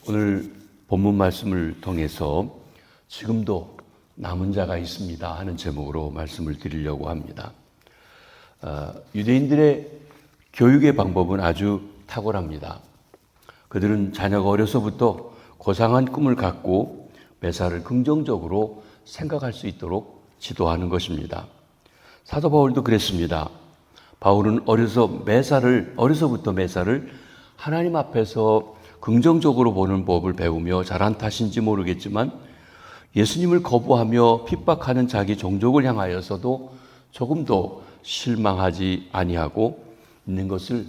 오늘 본문 말씀을 통해서 지금도 남은 자가 있습니다 하는 제목으로 말씀을 드리려고 합니다. 유대인들의 교육의 방법은 아주 탁월합니다. 그들은 자녀가 어려서부터 고상한 꿈을 갖고 매사를 긍정적으로 생각할 수 있도록 지도하는 것입니다. 사도 바울도 그랬습니다. 바울은 어려서부터 매사를 하나님 앞에서 긍정적으로 보는 법을 배우며 자란 탓인지 모르겠지만 예수님을 거부하며 핍박하는 자기 종족을 향하여서도 조금도 실망하지 아니하고 있는 것을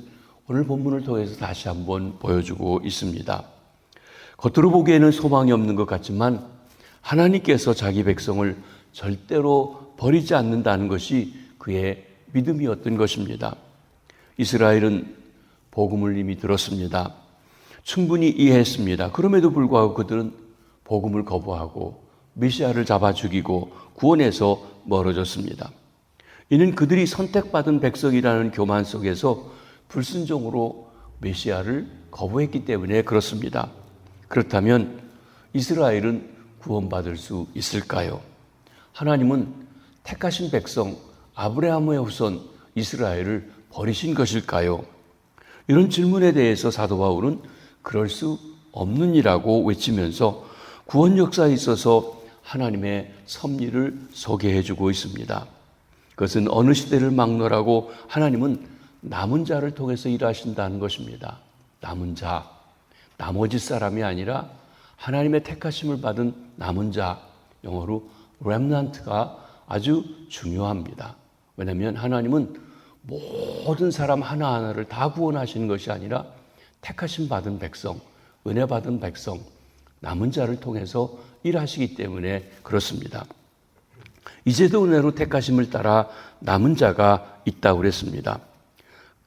오늘 본문을 통해서 다시 한번 보여주고 있습니다. 겉으로 보기에는 소망이 없는 것 같지만 하나님께서 자기 백성을 절대로 버리지 않는다는 것이 그의 믿음이었던 것입니다. 이스라엘은 복음을 이미 들었습니다. 충분히 이해했습니다. 그럼에도 불구하고 그들은 복음을 거부하고 메시아를 잡아 죽이고 구원에서 멀어졌습니다. 이는 그들이 선택받은 백성이라는 교만 속에서 불순종으로 메시아를 거부했기 때문에 그렇습니다. 그렇다면 이스라엘은 구원받을 수 있을까요? 하나님은 택하신 백성 아브라함의 후손 이스라엘을 버리신 것일까요? 이런 질문에 대해서 사도 바울은 그럴 수 없느니라고 외치면서 구원 역사에 있어서 하나님의 섭리를 소개해 주고 있습니다. 그것은 어느 시대를 막론하고 하나님은 남은 자를 통해서 일하신다는 것입니다. 남은 자, 나머지 사람이 아니라 하나님의 택하심을 받은 남은 자, 영어로 remnant가 아주 중요합니다. 왜냐하면 하나님은 모든 사람 하나하나를 다 구원하시는 것이 아니라 택하심 받은 백성, 은혜 받은 백성, 남은 자를 통해서 일하시기 때문에 그렇습니다. 이제도 은혜로 택하심을 따라 남은 자가 있다고 그랬습니다.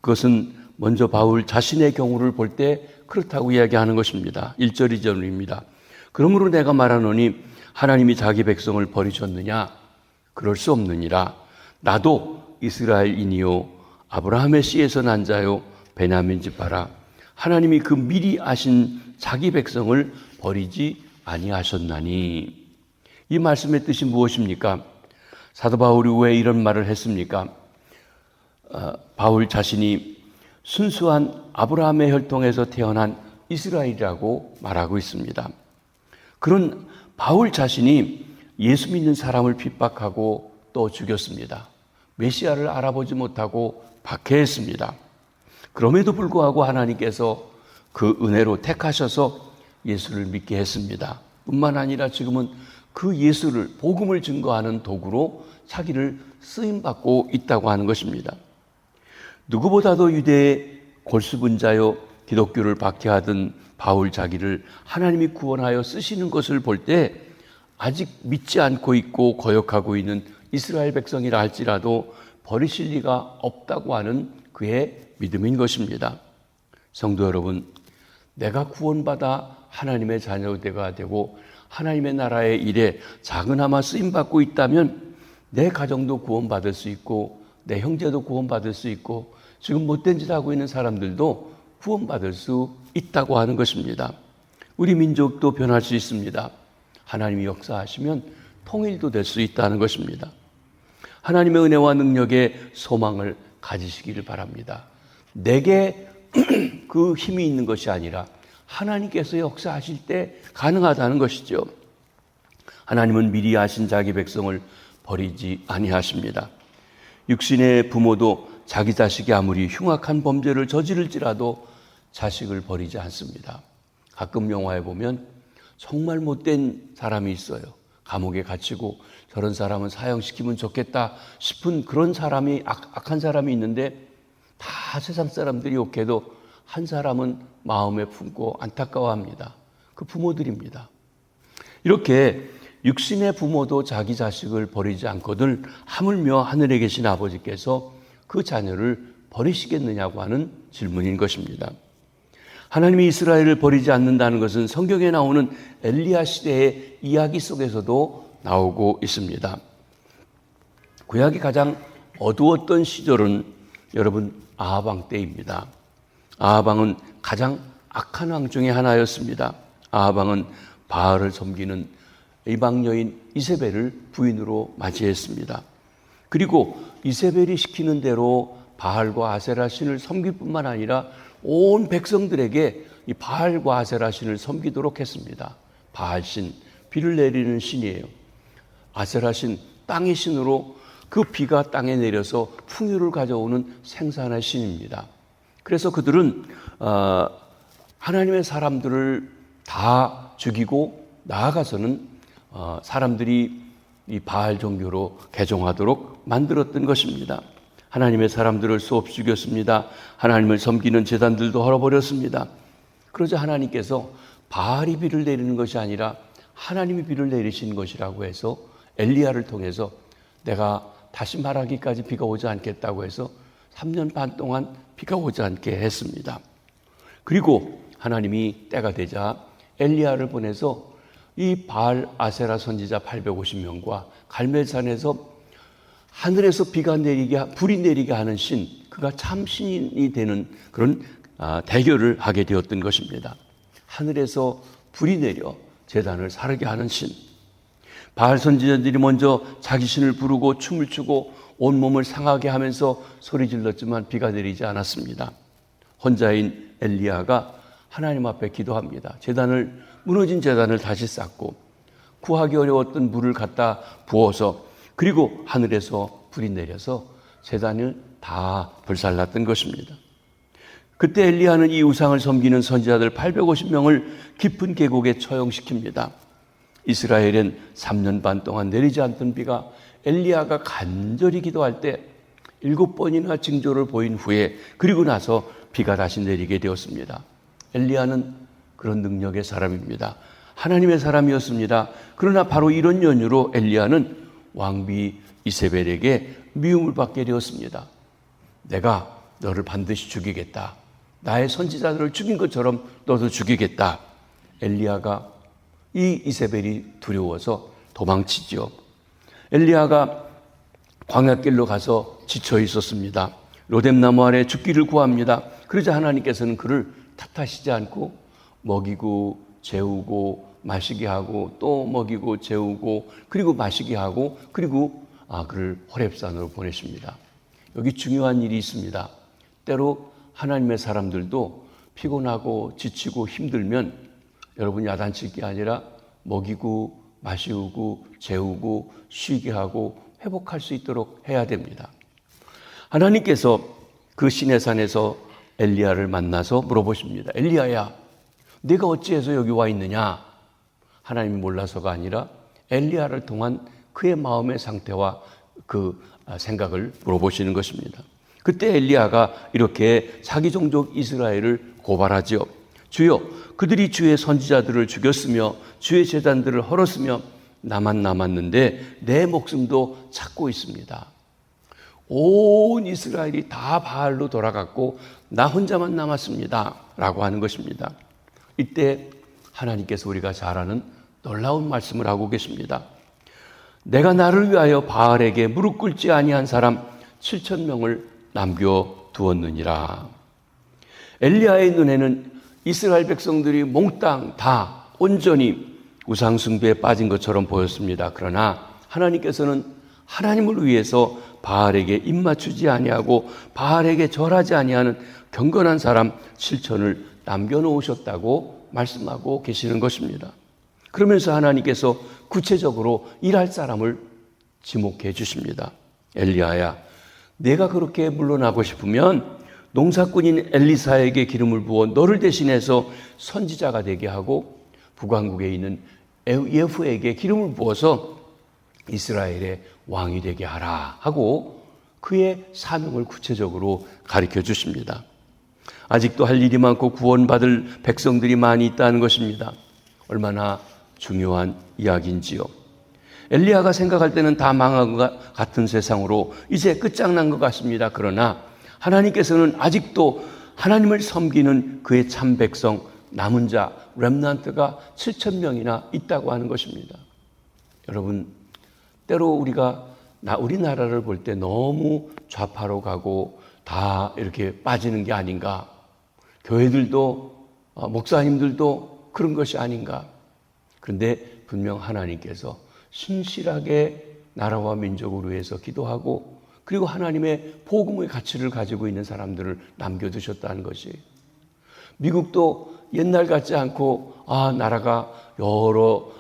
그것은 먼저 바울 자신의 경우를 볼 때 그렇다고 이야기하는 것입니다. 1절 2절입니다. 그러므로 내가 말하노니 하나님이 자기 백성을 버리셨느냐? 그럴 수 없느니라. 나도 이스라엘인이요 아브라함의 씨에서 난 자요 베냐민 지파라. 하나님이 그 미리 아신 자기 백성을 버리지 아니하셨나니. 이 말씀의 뜻이 무엇입니까? 사도 바울이 왜 이런 말을 했습니까? 바울 자신이 순수한 아브라함의 혈통에서 태어난 이스라엘이라고 말하고 있습니다. 그런 바울 자신이 예수 믿는 사람을 핍박하고 또 죽였습니다. 메시아를 알아보지 못하고 박해했습니다. 그럼에도 불구하고 하나님께서 그 은혜로 택하셔서 예수를 믿게 했습니다. 뿐만 아니라 지금은 그 예수를 복음을 증거하는 도구로 자기를 쓰임받고 있다고 하는 것입니다. 누구보다도 유대의 골수분자요 기독교를 박해하던 바울 자기를 하나님이 구원하여 쓰시는 것을 볼 때 아직 믿지 않고 있고 거역하고 있는 이스라엘 백성이라 할지라도 버리실 리가 없다고 하는 그의 믿음인 것입니다. 성도 여러분, 내가 구원받아 하나님의 자녀가 되고 하나님의 나라의 일에 작은아마 쓰임받고 있다면 내 가정도 구원받을 수 있고 내 형제도 구원받을 수 있고 지금 못된 짓 하고 있는 사람들도 구원받을 수 있다고 하는 것입니다. 우리 민족도 변할 수 있습니다. 하나님이 역사하시면 통일도 될 수 있다는 것입니다. 하나님의 은혜와 능력에 소망을 가지시기를 바랍니다. 내게 그 힘이 있는 것이 아니라 하나님께서 역사하실 때 가능하다는 것이죠. 하나님은 미리 아신 자기 백성을 버리지 아니하십니다. 육신의 부모도 자기 자식이 아무리 흉악한 범죄를 저지를지라도 자식을 버리지 않습니다. 가끔 영화에 보면 정말 못된 사람이 있어요. 감옥에 갇히고 저런 사람은 사형시키면 좋겠다 싶은 그런 사람이 악한 사람이 있는데 다 세상 사람들이 욕해도 한 사람은 마음에 품고 안타까워합니다. 그 부모들입니다. 이렇게 육신의 부모도 자기 자식을 버리지 않거든 하물며 하늘에 계신 아버지께서 그 자녀를 버리시겠느냐고 하는 질문인 것입니다. 하나님이 이스라엘을 버리지 않는다는 것은 성경에 나오는 엘리야 시대의 이야기 속에서도 나오고 있습니다. 구약이 가장 어두웠던 시절은 여러분 아합 왕 때입니다. 아합 왕은 가장 악한 왕 중에 하나였습니다. 아합 왕은 바알을 섬기는 이방 여인 이세벨을 부인으로 맞이했습니다. 그리고 이세벨이 시키는 대로 바알과 아세라 신을 섬길 뿐만 아니라 온 백성들에게 이 바알과 아세라 신을 섬기도록 했습니다. 바알 신, 비를 내리는 신이에요. 아세라 신, 땅의 신으로 그 비가 땅에 내려서 풍요를 가져오는 생산의 신입니다. 그래서 그들은 하나님의 사람들을 다 죽이고 나아가서는 사람들이 이 바알 종교로 개종하도록 만들었던 것입니다. 하나님의 사람들을 수없이 죽였습니다. 하나님을 섬기는 제단들도 헐어버렸습니다. 그러자 하나님께서 바알이 비를 내리는 것이 아니라 하나님이 비를 내리신 것이라고 해서 엘리야를 통해서 내가 다시 말하기까지 비가 오지 않겠다고 해서 3년 반 동안 비가 오지 않게 했습니다. 그리고 하나님이 때가 되자 엘리야를 보내서 이 바알 아세라 선지자 850명과 갈멜산에서 하늘에서 비가 내리게, 불이 내리게 하는 신, 그가 참 신이 되는 그런 대결을 하게 되었던 것입니다. 하늘에서 불이 내려 제단을 사르게 하는 신. 바알 선지자들이 먼저 자기 신을 부르고 춤을 추고 온몸을 상하게 하면서 소리 질렀지만 비가 내리지 않았습니다. 혼자인 엘리야가 하나님 앞에 기도합니다. 무너진 제단을 다시 쌓고 구하기 어려웠던 물을 갖다 부어서 그리고 하늘에서 불이 내려서 제단을 다 불살랐던 것입니다. 그때 엘리야는 이 우상을 섬기는 선지자들 850명을 깊은 계곡에 처형시킵니다. 이스라엘엔 3년 반 동안 내리지 않던 비가 엘리야가 간절히 기도할 때 7번이나 징조를 보인 후에 그리고 나서 비가 다시 내리게 되었습니다. 엘리야는 그런 능력의 사람입니다. 하나님의 사람이었습니다. 그러나 바로 이런 연유로 엘리야는 왕비 이세벨에게 미움을 받게 되었습니다. 내가 너를 반드시 죽이겠다. 나의 선지자들을 죽인 것처럼 너도 죽이겠다. 엘리야가 이 이세벨이 두려워서 도망치지요. 엘리야가 광야길로 가서 지쳐 있었습니다. 로뎀나무 아래 죽기를 구합니다. 그러자 하나님께서는 그를 탓하시지 않고 먹이고 재우고 마시게 하고 또 먹이고 재우고 그리고 마시게 하고 그리고 그를 호렙산으로 보내십니다. 여기 중요한 일이 있습니다. 때로 하나님의 사람들도 피곤하고 지치고 힘들면 여러분 야단칠 게 아니라 먹이고 마시고 재우고 쉬게 하고 회복할 수 있도록 해야 됩니다. 하나님께서 그 시내산에서 엘리야를 만나서 물어보십니다. 엘리야야, 네가 어찌해서 여기 와 있느냐? 하나님이 몰라서가 아니라 엘리야를 통한 그의 마음의 상태와 그 생각을 물어보시는 것입니다. 그때 엘리야가 이렇게 자기 종족 이스라엘을 고발하지요. 주여, 그들이 주의 선지자들을 죽였으며 주의 제단들을 헐었으며 나만 남았는데 내 목숨도 찾고 있습니다. 온 이스라엘이 다 바알로 돌아갔고 나 혼자만 남았습니다. 라고 하는 것입니다. 이때 하나님께서 우리가 잘 아는 놀라운 말씀을 하고 계십니다. 내가 나를 위하여 바알에게 무릎 꿇지 아니한 사람 7,000명을 남겨두었느니라. 엘리야의 눈에는 이스라엘 백성들이 몽땅 다 온전히 우상 숭배에 빠진 것처럼 보였습니다. 그러나 하나님께서는 하나님을 위해서 바알에게 입맞추지 아니하고 바알에게 절하지 아니하는 경건한 사람 7,000을 남겨놓으셨다고 말씀하고 계시는 것입니다. 그러면서 하나님께서 구체적으로 일할 사람을 지목해 주십니다. 엘리야야, 내가 그렇게 물러나고 싶으면 농사꾼인 엘리사에게 기름을 부어 너를 대신해서 선지자가 되게 하고 북왕국에 있는 예후에게 기름을 부어서 이스라엘의 왕이 되게 하라 하고 그의 사명을 구체적으로 가르쳐 주십니다. 아직도 할 일이 많고 구원받을 백성들이 많이 있다는 것입니다. 얼마나 중요한 이야기인지요. 엘리야가 생각할 때는 다 망한 것 같은 세상으로 이제 끝장난 것 같습니다. 그러나 하나님께서는 아직도 하나님을 섬기는 그의 참 백성, 남은 자, 렘넌트가 7,000명이나 있다고 하는 것입니다. 여러분, 때로 우리가 우리나라를 볼 때 너무 좌파로 가고 다 이렇게 빠지는 게 아닌가. 교회들도 목사님들도 그런 것이 아닌가. 그런데 분명 하나님께서 신실하게 나라와 민족을 위해서 기도하고 그리고 하나님의 복음의 가치를 가지고 있는 사람들을 남겨두셨다는 것이, 미국도 옛날 같지 않고 나라가 여러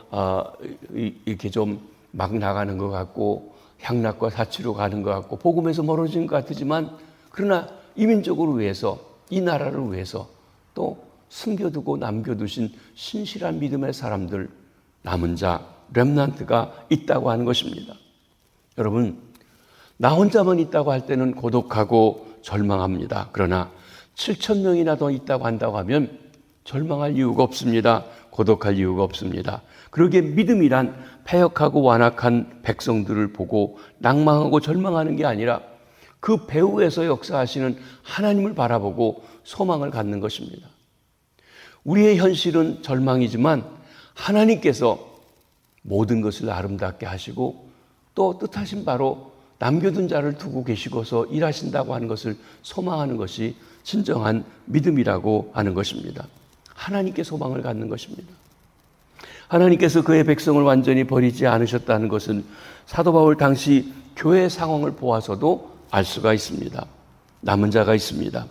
이렇게 좀 막 나가는 것 같고 향락과 사치로 가는 것 같고 복음에서 멀어진 것 같지만, 그러나 이민족을 위해서, 이 나라를 위해서 또 숨겨두고 남겨두신 신실한 믿음의 사람들, 남은 자, 렘넌트가 있다고 하는 것입니다. 여러분, 나 혼자만 있다고 할 때는 고독하고 절망합니다. 그러나 7,000명이나 더 있다고 한다고 하면 절망할 이유가 없습니다. 고독할 이유가 없습니다. 그러기에 믿음이란 패역하고 완악한 백성들을 보고 낭망하고 절망하는 게 아니라 그 배후에서 역사하시는 하나님을 바라보고 소망을 갖는 것입니다. 우리의 현실은 절망이지만 하나님께서 모든 것을 아름답게 하시고 또 뜻하신 바로 남겨둔 자를 두고 계시고서 일하신다고 하는 것을 소망하는 것이 진정한 믿음이라고 하는 것입니다. 하나님께 소망을 갖는 것입니다. 하나님께서 그의 백성을 완전히 버리지 않으셨다는 것은 사도 바울 당시 교회 상황을 보아서도 알 수가 있습니다. 남은 자가 있습니다.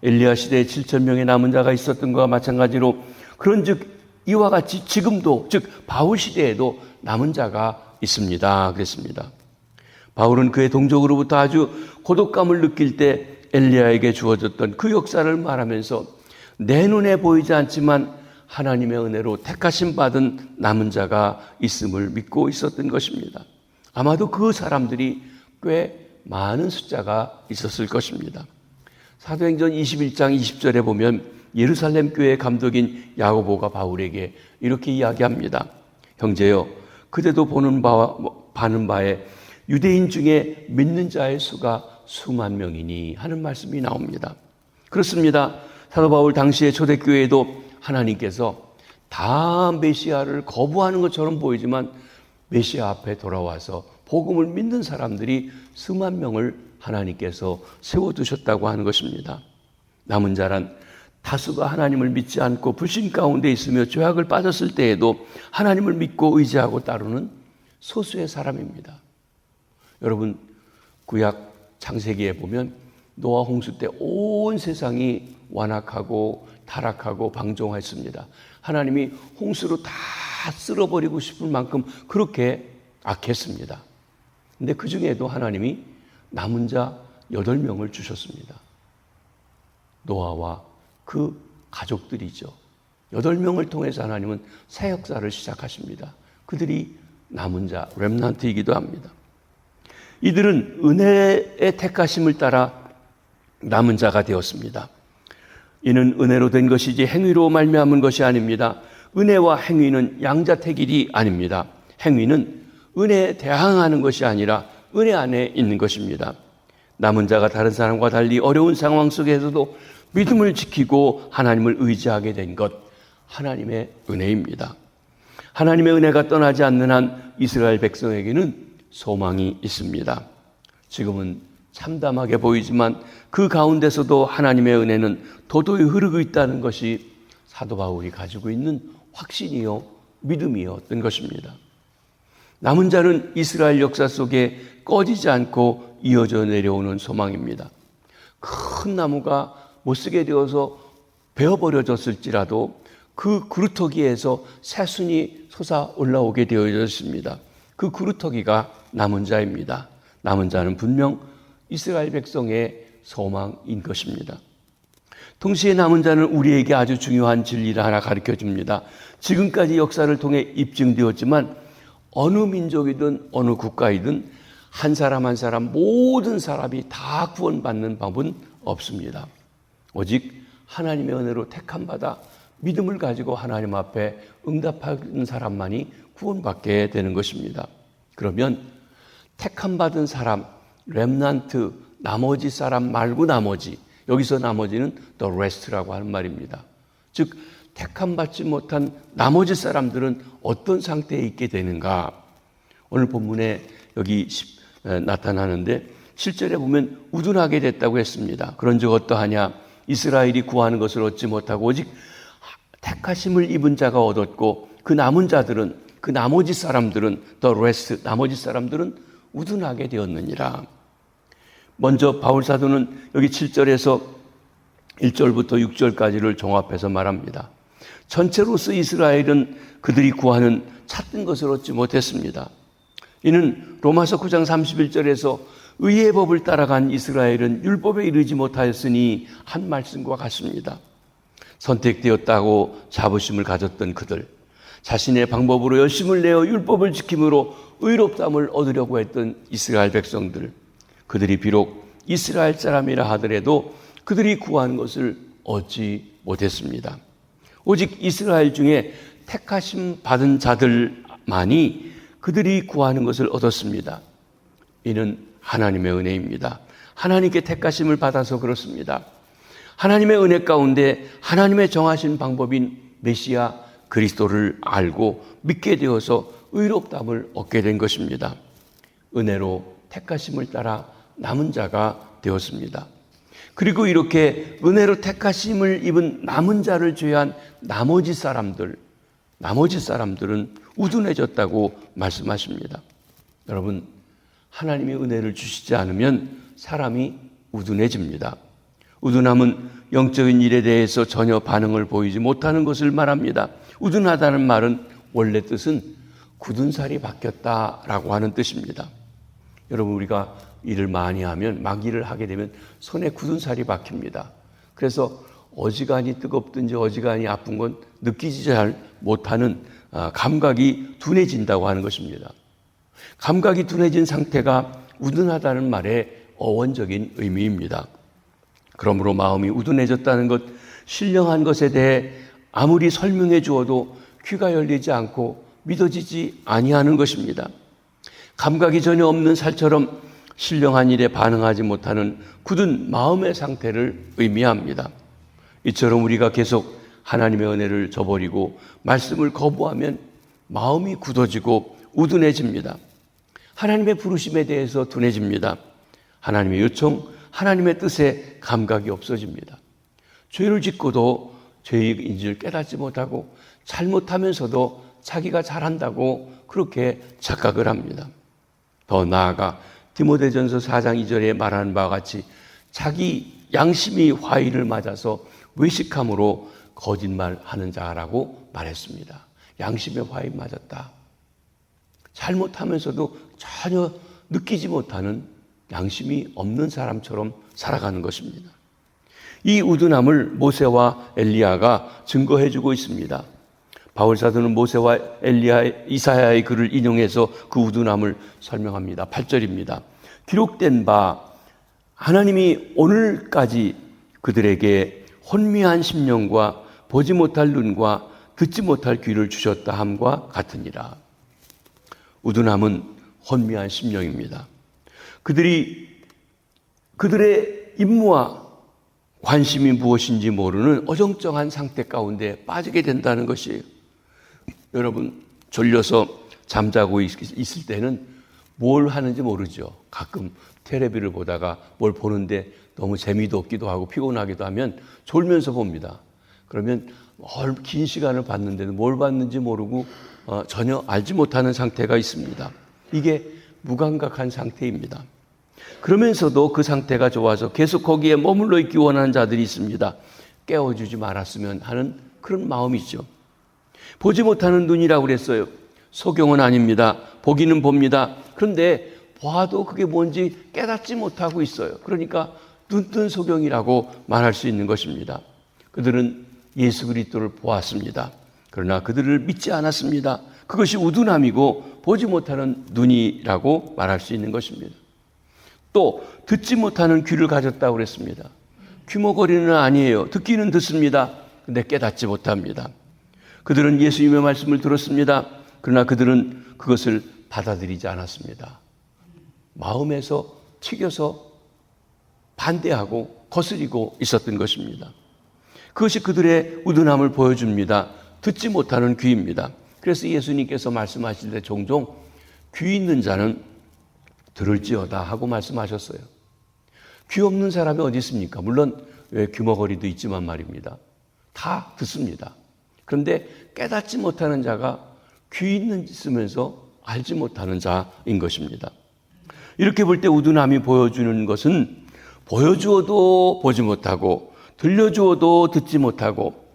엘리야 시대에 7,000명의 남은 자가 있었던 것과 마찬가지로, 그런즉 이와 같이 지금도, 즉 바울 시대에도 남은 자가 있습니다. 그랬습니다. 바울은 그의 동족으로부터 아주 고독감을 느낄 때 엘리야에게 주어졌던 그 역사를 말하면서 내 눈에 보이지 않지만 하나님의 은혜로 택하심 받은 남은 자가 있음을 믿고 있었던 것입니다. 아마도 그 사람들이 꽤 많은 숫자가 있었을 것입니다. 사도행전 21장 20절에 보면 예루살렘 교회의 감독인 야고보가 바울에게 이렇게 이야기합니다. 형제여, 그대도 봐는 바에 유대인 중에 믿는 자의 수가 수만 명이니 하는 말씀이 나옵니다. 그렇습니다. 사도 바울 당시의 초대교회에도 하나님께서 다 메시아를 거부하는 것처럼 보이지만 메시아 앞에 돌아와서 복음을 믿는 사람들이 수만 명을 하나님께서 세워두셨다고 하는 것입니다. 남은 자란 다수가 하나님을 믿지 않고 불신 가운데 있으며 죄악을 빠졌을 때에도 하나님을 믿고 의지하고 따르는 소수의 사람입니다. 여러분, 구약 창세기에 보면 노아 홍수 때 온 세상이 완악하고 타락하고 방종했습니다. 하나님이 홍수로 다 쓸어버리고 싶을 만큼 그렇게 악했습니다. 근데 그 중에도 하나님이 남은 자 8명을 주셨습니다. 노아와 그 가족들이죠. 8명을 통해서 하나님은 새 역사를 시작하십니다. 그들이 남은 자, 렘넌트이기도 합니다. 이들은 은혜의 택하심을 따라 남은 자가 되었습니다. 이는 은혜로 된 것이지 행위로 말미암은 것이 아닙니다. 은혜와 행위는 양자택일이 아닙니다. 행위는 은혜에 대항하는 것이 아니라 은혜 안에 있는 것입니다. 남은 자가 다른 사람과 달리 어려운 상황 속에서도 믿음을 지키고 하나님을 의지하게 된 것, 하나님의 은혜입니다. 하나님의 은혜가 떠나지 않는 한 이스라엘 백성에게는 소망이 있습니다. 지금은 참담하게 보이지만 그 가운데서도 하나님의 은혜는 도도히 흐르고 있다는 것이 사도 바울이 가지고 있는 확신이요 믿음이었던 것입니다. 남은 자는 이스라엘 역사 속에 꺼지지 않고 이어져 내려오는 소망입니다. 큰 나무가 못쓰게 되어서 베어버려졌을지라도 그 그루터기에서 새순이 솟아 올라오게 되어졌습니다. 그 그루터기가 남은 자입니다. 남은 자는 분명 이스라엘 백성의 소망인 것입니다. 동시에 남은 자는 우리에게 아주 중요한 진리를 하나 가르쳐 줍니다. 지금까지 역사를 통해 입증되었지만 어느 민족이든 어느 국가이든 한 사람 한 사람 모든 사람이 다 구원받는 법은 없습니다. 오직 하나님의 은혜로 택함받아 믿음을 가지고 하나님 앞에 응답하는 사람만이 구원받게 되는 것입니다. 그러면 택함받은 사람, 렘넌트, 나머지 사람 말고 나머지, 여기서 나머지는 the rest라고 하는 말입니다. 즉 택함받지 못한 나머지 사람들은 어떤 상태에 있게 되는가? 오늘 본문에 여기 나타나는데 7절에 보면 우둔하게 됐다고 했습니다. 그런즉 어떠하냐? 이스라엘이 구하는 것을 얻지 못하고 오직 택하심을 입은 자가 얻었고 그 남은 자들은, 그 나머지 사람들은, the rest, 나머지 사람들은 우둔하게 되었느니라. 먼저 바울 사도는 여기 7절에서 1절부터 6절까지를 종합해서 말합니다. 전체로서 이스라엘은 그들이 구하는 찾던 것을 얻지 못했습니다. 이는 로마서 9장 31절에서 의의 법을 따라간 이스라엘은 율법에 이르지 못하였으니 한 말씀과 같습니다. 선택되었다고 자부심을 가졌던 그들, 자신의 방법으로 열심을 내어 율법을 지킴으로 의롭다함을 얻으려고 했던 이스라엘 백성들, 그들이 비록 이스라엘 사람이라 하더라도 그들이 구한 것을 얻지 못했습니다. 오직 이스라엘 중에 택하심 받은 자들만이 그들이 구하는 것을 얻었습니다. 이는 하나님의 은혜입니다. 하나님께 택하심을 받아서 그렇습니다. 하나님의 은혜 가운데 하나님의 정하신 방법인 메시아 그리스도를 알고 믿게 되어서 의롭다함을 얻게 된 것입니다. 은혜로 택하심을 따라 남은 자가 되었습니다. 그리고 이렇게 은혜로 택하심을 입은 남은 자를 제외한 나머지 사람들은 우둔해졌다고 말씀하십니다. 여러분, 하나님이 은혜를 주시지 않으면 사람이 우둔해집니다. 우둔함은 영적인 일에 대해서 전혀 반응을 보이지 못하는 것을 말합니다. 우둔하다는 말은 원래 뜻은 굳은 살이 박혔다라고 하는 뜻입니다. 여러분, 우리가 일을 많이 하면, 막 일을 하게 되면 손에 굳은 살이 박힙니다. 그래서 어지간히 뜨겁든지 어지간히 아픈 건 느끼지 잘 못하는 감각이 둔해진다고 하는 것입니다. 감각이 둔해진 상태가 우둔하다는 말의 어원적인 의미입니다. 그러므로 마음이 우둔해졌다는 것, 신령한 것에 대해 아무리 설명해 주어도 귀가 열리지 않고 믿어지지 아니하는 것입니다. 감각이 전혀 없는 살처럼 신령한 일에 반응하지 못하는 굳은 마음의 상태를 의미합니다. 이처럼 우리가 계속 하나님의 은혜를 저버리고 말씀을 거부하면 마음이 굳어지고 우둔해집니다. 하나님의 부르심에 대해서 둔해집니다. 하나님의 요청, 하나님의 뜻에 감각이 없어집니다. 죄를 짓고도 죄인지를 깨닫지 못하고 잘못하면서도 자기가 잘한다고 그렇게 착각을 합니다. 더 나아가 디모데전서 4장 2절에 말하는 바와 같이 자기 양심이 화의를 맞아서 외식함으로 거짓말하는 자라고 말했습니다. 양심의 화의 맞았다. 잘못하면서도 전혀 느끼지 못하는 양심이 없는 사람처럼 살아가는 것입니다. 이 우둔함을 모세와 엘리야가 증거해주고 있습니다. 바울 사도는 모세와 엘리야, 이사야의 글을 인용해서 그 우둔함을 설명합니다. 8절입니다. 기록된 바 하나님이 오늘까지 그들에게 혼미한 심령과 보지 못할 눈과 듣지 못할 귀를 주셨다 함과 같으니라. 우둔함은 혼미한 심령입니다. 그들의 임무와 관심이 무엇인지 모르는 어정쩡한 상태 가운데 빠지게 된다는 것이에요. 여러분, 졸려서 잠자고 있을 때는 뭘 하는지 모르죠. 가끔 텔레비를 보다가 뭘 보는데 너무 재미도 없기도 하고 피곤하기도 하면 졸면서 봅니다. 그러면 긴 시간을 봤는데도 뭘 봤는지 모르고 전혀 알지 못하는 상태가 있습니다. 이게 무감각한 상태입니다. 그러면서도 그 상태가 좋아서 계속 거기에 머물러 있기 원하는 자들이 있습니다. 깨워주지 말았으면 하는 그런 마음이죠. 보지 못하는 눈이라고 그랬어요. 소경은 아닙니다. 보기는 봅니다. 그런데 봐도 그게 뭔지 깨닫지 못하고 있어요. 그러니까 눈뜬 소경이라고 말할 수 있는 것입니다. 그들은 예수 그리스도를 보았습니다. 그러나 그들을 믿지 않았습니다. 그것이 우둔함이고 보지 못하는 눈이라고 말할 수 있는 것입니다. 또 듣지 못하는 귀를 가졌다고 그랬습니다. 귀머거리는 아니에요. 듣기는 듣습니다. 근데 깨닫지 못합니다. 그들은 예수님의 말씀을 들었습니다. 그러나 그들은 그것을 받아들이지 않았습니다. 마음에서 튀겨서 반대하고 거스리고 있었던 것입니다. 그것이 그들의 우둔함을 보여줍니다. 듣지 못하는 귀입니다. 그래서 예수님께서 말씀하실 때 종종 귀 있는 자는 들을지어다 하고 말씀하셨어요. 귀 없는 사람이 어디 있습니까? 물론 귀머거리도 있지만 말입니다. 다 듣습니다. 그런데 깨닫지 못하는 자가 귀 있으면서 알지 못하는 자인 것입니다. 이렇게 볼 때 우둔함이 보여주는 것은 보여주어도 보지 못하고 들려주어도 듣지 못하고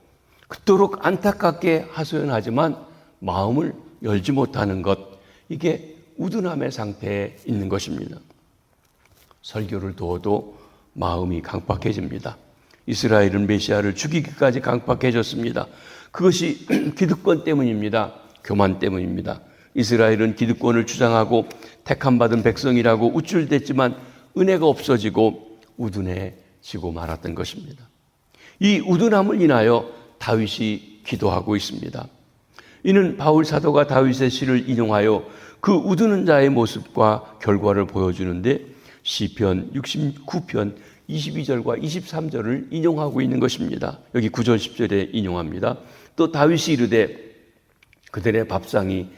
그토록 안타깝게 하소연하지만 마음을 열지 못하는 것, 이게 우둔함의 상태에 있는 것입니다. 설교를 두어도 마음이 강팍해집니다. 이스라엘은 메시아를 죽이기까지 강팍해졌습니다. 그것이 기득권 때문입니다. 교만 때문입니다. 이스라엘은 기득권을 주장하고 택함받은 백성이라고 우쭐댔지만 은혜가 없어지고 우둔해지고 말았던 것입니다. 이 우둔함을 인하여 다윗이 기도하고 있습니다. 이는 바울 사도가 다윗의 시를 인용하여 그 우두는 자의 모습과 결과를 보여주는데 시편 69편 22절과 23절을 인용하고 있는 것입니다. 여기 9절 10절에 인용합니다. 또 다윗이 이르되 그들의 밥상이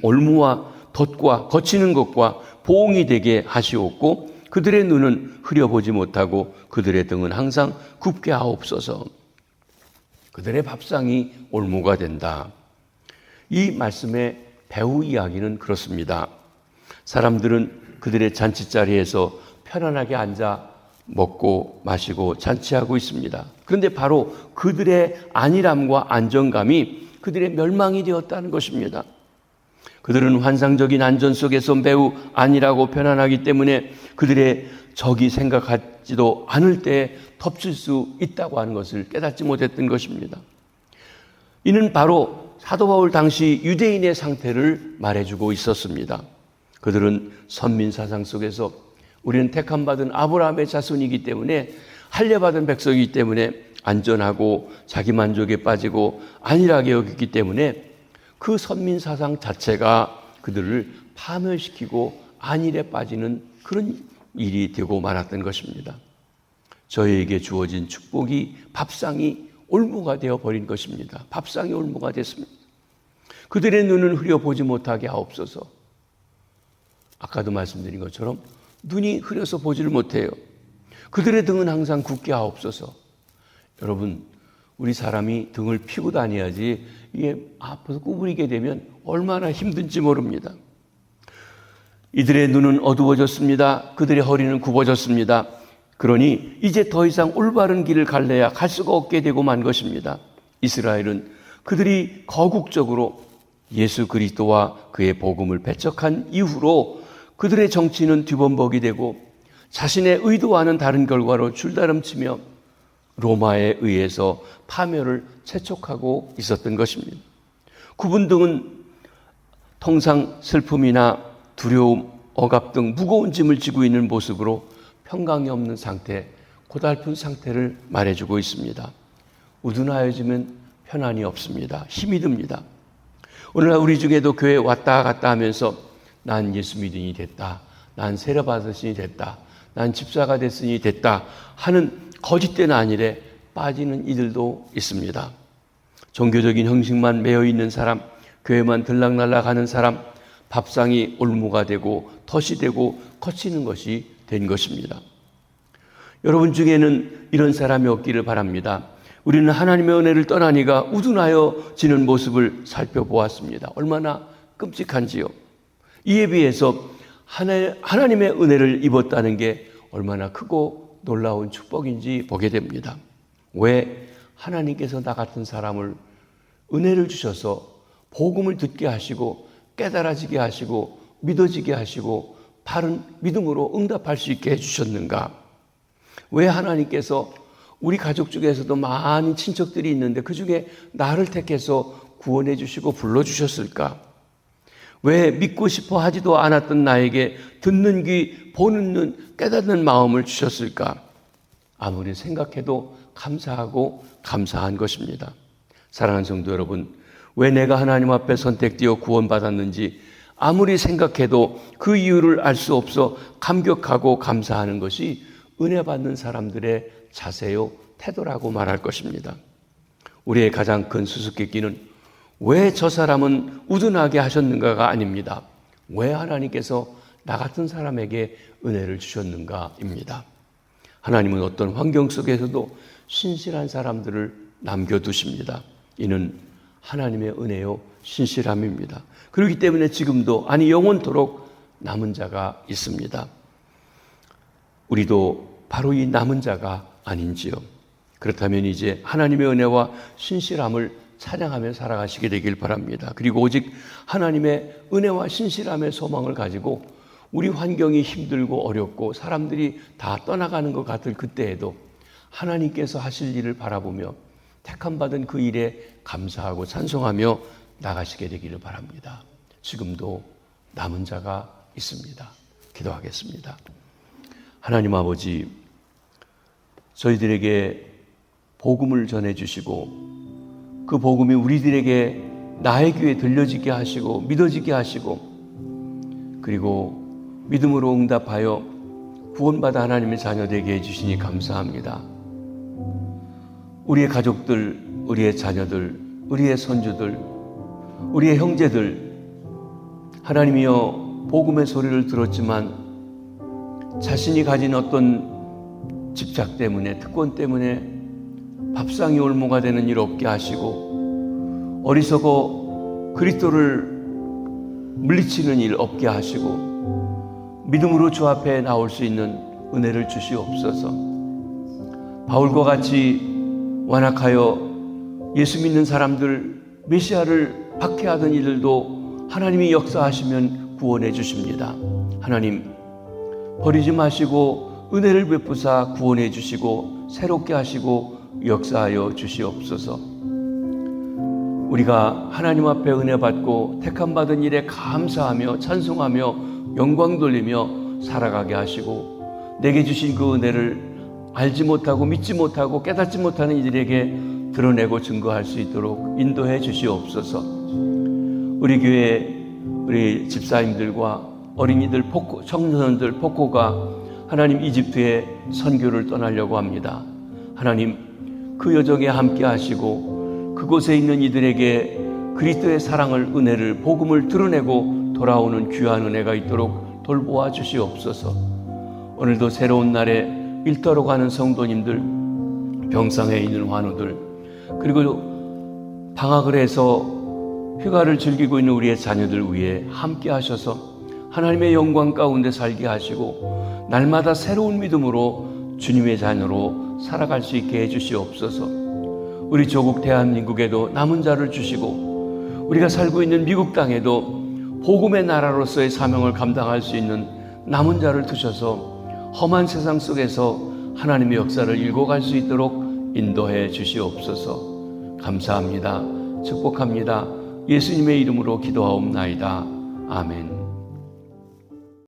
올무와 덫과 거치는 것과 보응이 되게 하시옵고 그들의 눈은 흐려보지 못하고 그들의 등은 항상 굽게 하옵소서. 그들의 밥상이 올무가 된다. 이 말씀의 배후 이야기는 그렇습니다. 사람들은 그들의 잔치자리에서 편안하게 앉아 먹고 마시고 잔치하고 있습니다. 그런데 바로 그들의 안일함과 안정감이 그들의 멸망이 되었다는 것입니다. 그들은 환상적인 안전 속에서 매우 안일하고 편안하기 때문에 그들의 적이 생각하지도 않을 때에 덮칠 수 있다고 하는 것을 깨닫지 못했던 것입니다. 이는 바로 사도 바울 당시 유대인의 상태를 말해주고 있었습니다. 그들은 선민 사상 속에서 우리는 택함받은 아브라함의 자손이기 때문에 할례받은 백성이기 때문에 안전하고 자기만족에 빠지고 안일하게 여기기 때문에 그 선민 사상 자체가 그들을 파멸시키고 안일에 빠지는 그런 일이 되고 말았던 것입니다. 저희에게 주어진 축복이 밥상이 올무가 되어버린 것입니다. 밥상이 올무가 됐습니다. 그들의 눈은 흐려보지 못하게 하옵소서. 아까도 말씀드린 것처럼 눈이 흐려서 보지를 못해요. 그들의 등은 항상 굳게 하옵소서. 여러분, 우리 사람이 등을 피고 다녀야지 이게 아파서 구부리게 되면 얼마나 힘든지 모릅니다. 이들의 눈은 어두워졌습니다. 그들의 허리는 굽어졌습니다. 그러니 이제 더 이상 올바른 길을 갈래야 갈 수가 없게 되고 만 것입니다. 이스라엘은 그들이 거국적으로 예수 그리스도와 그의 복음을 배척한 이후로 그들의 정치는 뒤범벅이 되고 자신의 의도와는 다른 결과로 줄다름치며 로마에 의해서 파멸을 재촉하고 있었던 것입니다. 구분 등은 통상 슬픔이나 두려움, 억압 등 무거운 짐을 지고 있는 모습으로 평강이 없는 상태, 고달픈 상태를 말해주고 있습니다. 우둔하여지면 편안이 없습니다. 힘이 듭니다. 오늘날 우리 중에도 교회 왔다 갔다 하면서 난 예수 믿음이 됐다, 난 세례 받으시니 됐다, 난 집사가 됐으니 됐다 하는 거짓된 안일에 빠지는 이들도 있습니다. 종교적인 형식만 매여 있는 사람, 교회만 들락날락하는 사람, 밥상이 올무가 되고 덫이 되고 거치는 것이 된 것입니다. 여러분 중에는 이런 사람이 없기를 바랍니다. 우리는 하나님의 은혜를 떠나니가 우둔하여 지는 모습을 살펴보았습니다. 얼마나 끔찍한지요. 이에 비해서 하나님의 은혜를 입었다는 게 얼마나 크고 놀라운 축복인지 보게 됩니다. 왜 하나님께서 나 같은 사람을 은혜를 주셔서 복음을 듣게 하시고 깨달아지게 하시고 믿어지게 하시고 바른 믿음으로 응답할 수 있게 해주셨는가? 왜 하나님께서 우리 가족 중에서도 많은 친척들이 있는데 그 중에 나를 택해서 구원해 주시고 불러주셨을까? 왜 믿고 싶어 하지도 않았던 나에게 듣는 귀, 보는 눈, 깨닫는 마음을 주셨을까? 아무리 생각해도 감사하고 감사한 것입니다. 사랑하는 성도 여러분, 왜 내가 하나님 앞에 선택되어 구원받았는지 아무리 생각해도 그 이유를 알 수 없어 감격하고 감사하는 것이 은혜 받는 사람들의 자세요, 태도라고 말할 것입니다. 우리의 가장 큰 수수께끼는 왜 저 사람은 우둔하게 하셨는가가 아닙니다. 왜 하나님께서 나 같은 사람에게 은혜를 주셨는가입니다. 하나님은 어떤 환경 속에서도 신실한 사람들을 남겨두십니다. 이는 하나님의 은혜요 신실함입니다. 그렇기 때문에 지금도 아니 영원토록 남은 자가 있습니다. 우리도 바로 이 남은 자가 아닌지요? 그렇다면 이제 하나님의 은혜와 신실함을 찬양하며 살아가시게 되길 바랍니다. 그리고 오직 하나님의 은혜와 신실함의 소망을 가지고 우리 환경이 힘들고 어렵고 사람들이 다 떠나가는 것 같을 그때에도 하나님께서 하실 일을 바라보며 택함받은 그 일에 감사하고 찬송하며 나가시게 되기를 바랍니다. 지금도 남은 자가 있습니다. 기도하겠습니다. 하나님 아버지, 저희들에게 복음을 전해주시고 그 복음이 우리들에게 나의 귀에 들려지게 하시고 믿어지게 하시고 그리고 믿음으로 응답하여 구원받아 하나님의 자녀 되게 해주시니 감사합니다. 우리의 가족들, 우리의 자녀들, 우리의 손주들, 우리의 형제들, 하나님이여 복음의 소리를 들었지만 자신이 가진 어떤 집착 때문에, 특권 때문에 밥상이 올무가 되는 일 없게 하시고 어리석어 그리스도를 물리치는 일 없게 하시고 믿음으로 주 앞에 나올 수 있는 은혜를 주시옵소서. 바울과 같이 완악하여 예수 믿는 사람들, 메시아를 박해하던 이들도 하나님이 역사하시면 구원해 주십니다. 하나님, 버리지 마시고 은혜를 베푸사 구원해 주시고 새롭게 하시고 역사하여 주시옵소서. 우리가 하나님 앞에 은혜 받고 택함 받은 일에 감사하며 찬송하며 영광 돌리며 살아가게 하시고 내게 주신 그 은혜를 알지 못하고 믿지 못하고 깨닫지 못하는 이들에게 드러내고 증거할 수 있도록 인도해 주시옵소서. 우리 교회 우리 집사님들과 어린이들 청소년들 폭포가 하나님 이집트에 선교를 떠나려고 합니다. 하나님 그 여정에 함께 하시고 그곳에 있는 이들에게 그리스도의 사랑을, 은혜를, 복음을 드러내고 돌아오는 귀한 은혜가 있도록 돌보아 주시옵소서. 오늘도 새로운 날에 일터로 가는 성도님들, 병상에 있는 환우들, 그리고 방학을 해서 휴가를 즐기고 있는 우리의 자녀들 위해 함께 하셔서 하나님의 영광 가운데 살게 하시고 날마다 새로운 믿음으로 주님의 자녀로 살아갈 수 있게 해주시옵소서. 우리 조국 대한민국에도 남은 자를 주시고 우리가 살고 있는 미국 땅에도 복음의 나라로서의 사명을 감당할 수 있는 남은 자를 두셔서 험한 세상 속에서 하나님의 역사를 일궈갈 수 있도록 인도해 주시옵소서. 감사합니다. 축복합니다. 예수님의 이름으로 기도하옵나이다. 아멘.